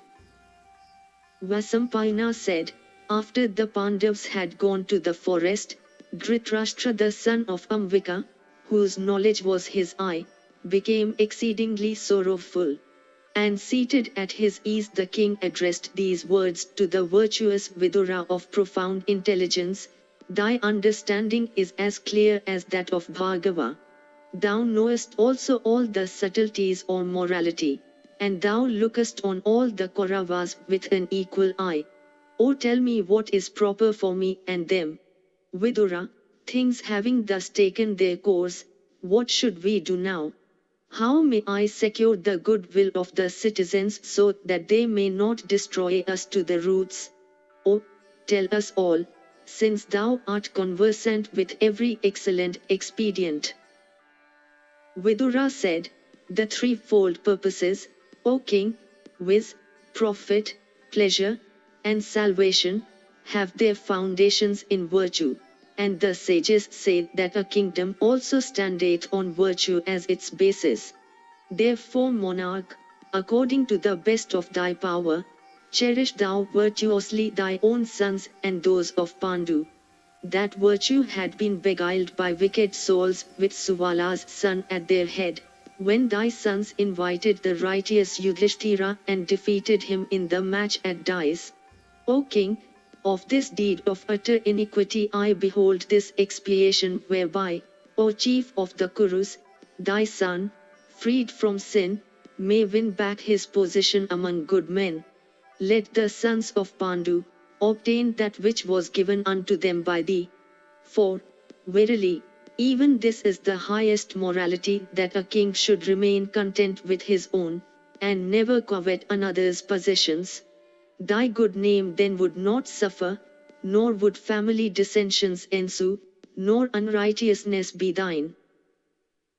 Vasampayana said, after the Pandavas had gone to the forest, Dhritarashtra the son of Amvika, whose knowledge was his eye, became exceedingly sorrowful. And seated at his ease the king addressed these words to the virtuous Vidura of profound intelligence, thy understanding is as clear as that of Bhargava. Thou knowest also all the subtleties of morality, and thou lookest on all the Kauravas with an equal eye. O tell me what is proper for me and them. Vidura, things having thus taken their course, what should we do now? How may I secure the goodwill of the citizens so that they may not destroy us to the roots? O, tell us all, since thou art conversant with every excellent expedient. Vidura said, the threefold purposes, O king, viz., profit, pleasure, and salvation, have their foundations in virtue, and the sages say that a kingdom also standeth on virtue as its basis. Therefore, monarch, according to the best of thy power, cherish thou virtuously thy own sons and those of Pandu. That virtue had been beguiled by wicked souls with Suvala's son at their head, when thy sons invited the righteous Yudhishthira and defeated him in the match at dice. O king, of this deed of utter iniquity I behold this expiation whereby, O chief of the Kurus, thy son, freed from sin, may win back his position among good men. Let the sons of Pandu obtain that which was given unto them by thee. For, verily, even this is the highest morality, that a king should remain content with his own, and never covet another's possessions. Thy good name then would not suffer, nor would family dissensions ensue, nor unrighteousness be thine.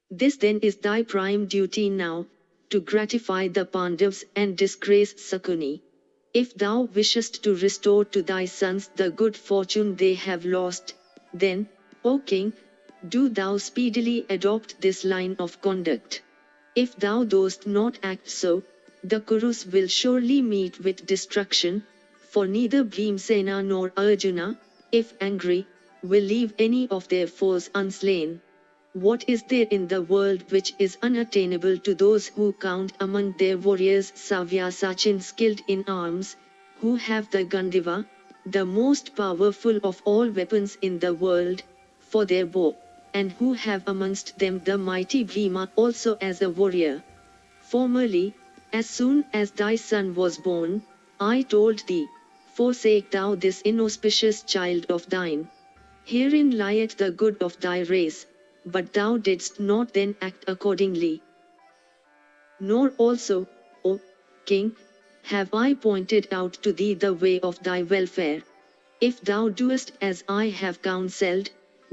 This then is thy prime duty now, to gratify the Pandavas and disgrace Sakuni. If thou wishest to restore to thy sons the good fortune they have lost, then, O king, do thou speedily adopt this line of conduct. If thou dost not act so, the Kurus will surely meet with destruction, for neither Bhimsena nor Arjuna, if angry, will leave any of their foes unslain. What is there in the world which is unattainable to those who count among their warriors Savyasachin skilled in arms, who have the Gandiva, the most powerful of all weapons in the world, for their bow, and who have amongst them the mighty Bhima also as a warrior? Formerly, as soon as thy son was born, I told thee, forsake thou this inauspicious child of thine. Herein lieth the good of thy race, but thou didst not then act accordingly. Nor also, O king, have I pointed out to thee the way of thy welfare. If thou doest as I have counselled,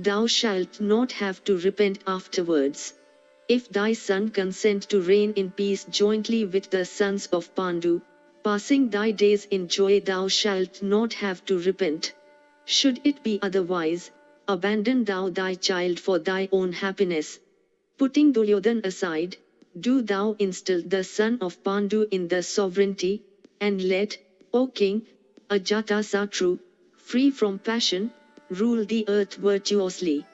thou shalt not have to repent afterwards. If thy son consent to reign in peace jointly with the sons of Pandu, passing thy days in joy, thou shalt not have to repent. Should it be otherwise, abandon thou thy child for thy own happiness. Putting Duryodhan aside, do thou instill the son of Pandu in the sovereignty, and let, O king, Ajatasattu, free from passion, rule the earth virtuously.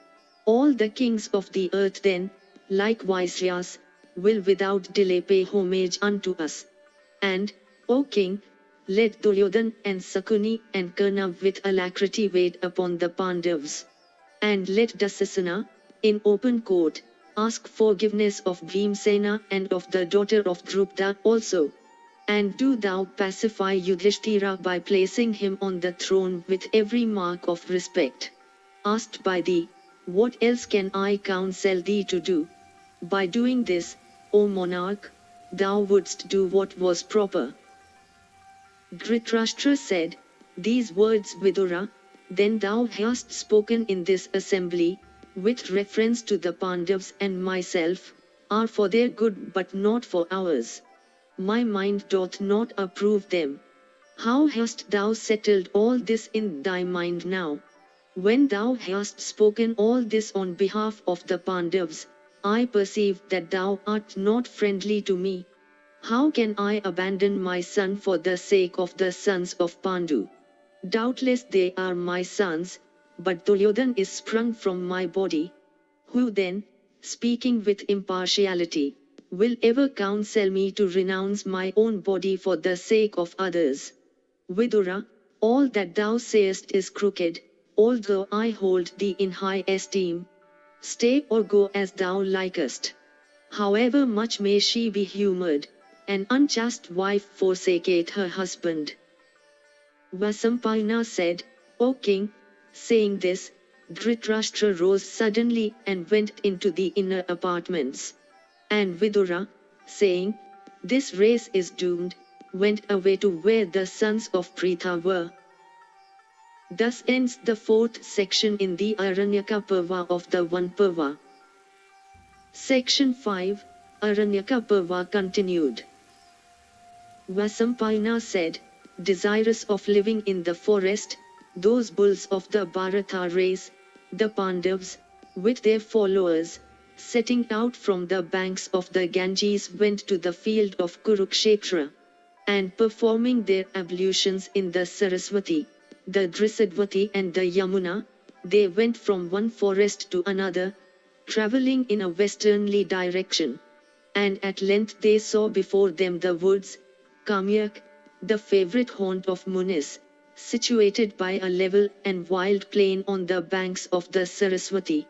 All the kings of the earth then, like Vaisyas, will without delay pay homage unto us. And, O king, let Duryodhan and Sakuni and Karna with alacrity wait upon the Pandavas. And let Dasasana, in open court, ask forgiveness of Bhimsena and of the daughter of Drupda also. And do thou pacify Yudhishthira by placing him on the throne with every mark of respect. Asked by thee, what else can I counsel thee to do? By doing this, O monarch, thou wouldst do what was proper. Dhritarashtra said, these words, Vidura, then thou hast spoken in this assembly, with reference to the Pandavas and myself, are for their good but not for ours. My mind doth not approve them. How hast thou settled all this in thy mind now? When thou hast spoken all this on behalf of the Pandavas, I perceive that thou art not friendly to me. How can I abandon my son for the sake of the sons of Pandu? Doubtless they are my sons, but Duryodhan is sprung from my body. Who then, speaking with impartiality, will ever counsel me to renounce my own body for the sake of others? Vidura, all that thou sayest is crooked, although I hold thee in high esteem. Stay or go as thou likest. However much may she be humoured, an unchaste wife forsaketh her husband. Vasampayana said, O king, saying this, Dhritarashtra rose suddenly and went into the inner apartments. And Vidura, saying, this race is doomed, went away to where the sons of Pritha were. Thus ends the fourth section in the Aranyaka Parva of the Vana Parva. Section 5, Aranyaka Parva continued. Vasampayana said, desirous of living in the forest, those bulls of the Bharata race, the Pandavas, with their followers, setting out from the banks of the Ganges went to the field of Kurukshetra. And performing their ablutions in the Saraswati, the Drisadvati and the Yamuna, they went from one forest to another, travelling in a westerly direction. And at length they saw before them the woods, Kamyak, the favourite haunt of Munis, situated by a level and wild plain on the banks of the Saraswati.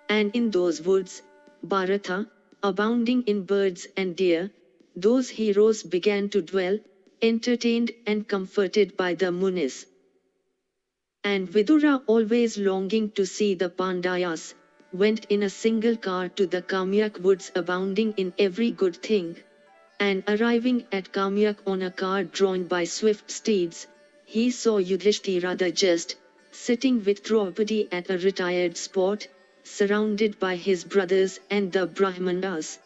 And in those woods, Bharata, abounding in birds and deer, those heroes began to dwell, entertained and comforted by the Munis. And Vidura, always longing to see the Pandavas, went in a single car to the Kamyak woods abounding in every good thing. And arriving at Kamyak on a car drawn by swift steeds, he saw Yudhishthira the just, sitting with Draupadi at a retired spot, surrounded by his brothers and the Brahmanas.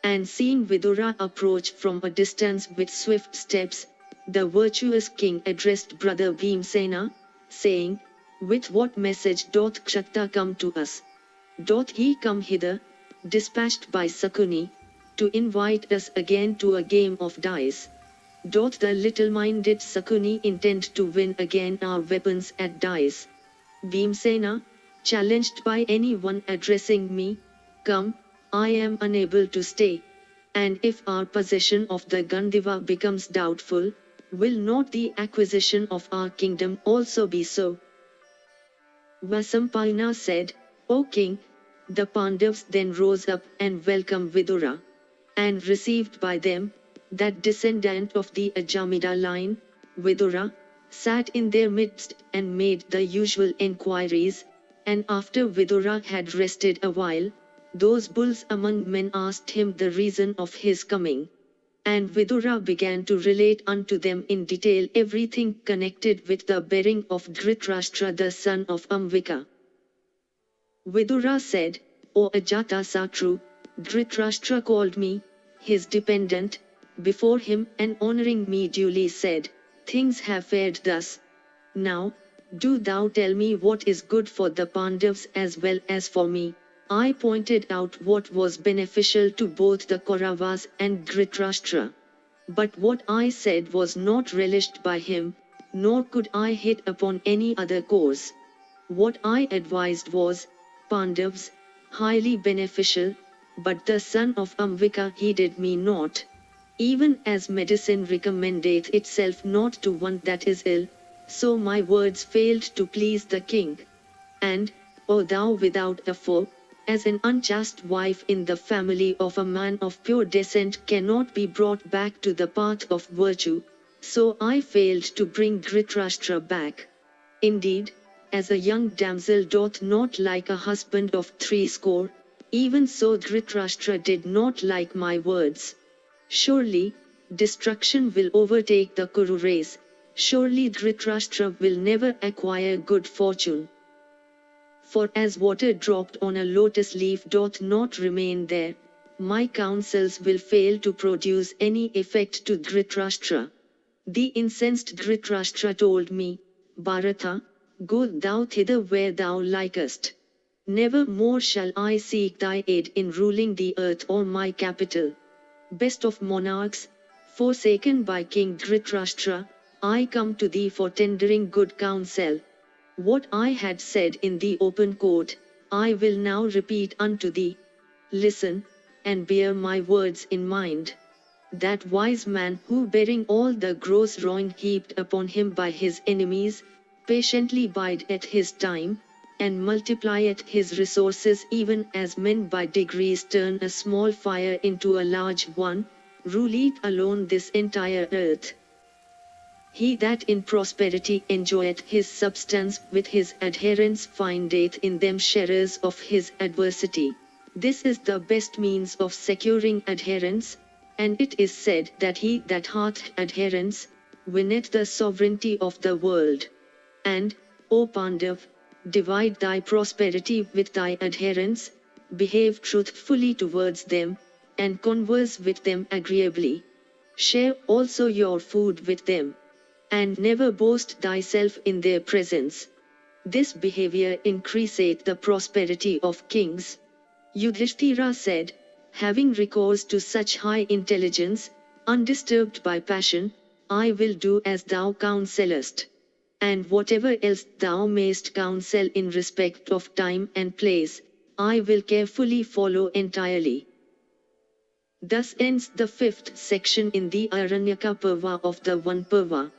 And seeing Vidura approach from a distance with swift steps, the virtuous king addressed brother Bhimsena, saying, with what message doth Kshatta come to us? Doth he come hither, dispatched by Sakuni, to invite us again to a game of dice? Doth the little-minded Sakuni intend to win again our weapons at dice? Bhimsena, challenged by anyone addressing me, come, I am unable to stay. And if our possession of the Gandiva becomes doubtful, will not the acquisition of our kingdom also be so? Vasampayana said, O king, the Pandavas then rose up and welcomed Vidura. And received by them, that descendant of the Ajamida line, Vidura, sat in their midst and made the usual enquiries, and after Vidura had rested a while, those bulls among men asked him the reason of his coming. And Vidura began to relate unto them in detail everything connected with the bearing of Dhritarashtra the son of Amvika. Vidura said, O Ajatasattu, Dhritarashtra called me, his dependent, before him and honoring me duly said, things have fared thus. Now, do thou tell me what is good for the Pandavas as well as for me. I pointed out what was beneficial to both the Kauravas and Dhritarashtra. But what I said was not relished by him, nor could I hit upon any other course. What I advised was, Pandavas, highly beneficial, but the son of Amvika heeded me not. Even as medicine recommendeth itself not to one that is ill, so my words failed to please the king. And, O thou without a foe, as an unchaste wife in the family of a man of pure descent cannot be brought back to the path of virtue, so I failed to bring Dhritarashtra back. Indeed, as a young damsel doth not like a husband of 60, even so Dhritarashtra did not like my words. Surely, destruction will overtake the Kuru race, surely Dhritarashtra will never acquire good fortune. For as water dropped on a lotus leaf doth not remain there, my counsels will fail to produce any effect to Dhritarashtra. The incensed Dhritarashtra told me, Bharata, go thou thither where thou likest. Never more shall I seek thy aid in ruling the earth or my capital. Best of monarchs, forsaken by King Dhritarashtra, I come to thee for tendering good counsel. What I had said in the open court, I will now repeat unto thee. Listen, and bear my words in mind. That wise man who bearing all the gross wrong heaped upon him by his enemies, patiently bideth his time, and multiplieth his resources even as men by degrees turn a small fire into a large one, ruleth alone this entire earth. He that in prosperity enjoyeth his substance with his adherents findeth in them sharers of his adversity. This is the best means of securing adherence, and it is said that he that hath adherents, winneth the sovereignty of the world. And, O Pandav, divide thy prosperity with thy adherents, behave truthfully towards them, and converse with them agreeably. Share also your food with them. And never boast thyself in their presence. This behavior increaseth the prosperity of kings. Yudhishthira said, having recourse to such high intelligence, undisturbed by passion, I will do as thou counsellest. And whatever else thou mayst counsel in respect of time and place, I will carefully follow entirely. Thus ends the 5th section in the Aranyaka Parva of the Vana Parva.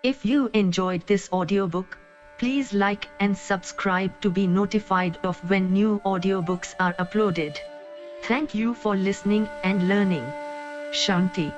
If you enjoyed this audiobook, please like and subscribe to be notified of when new audiobooks are uploaded. Thank you for listening and learning. Shanti.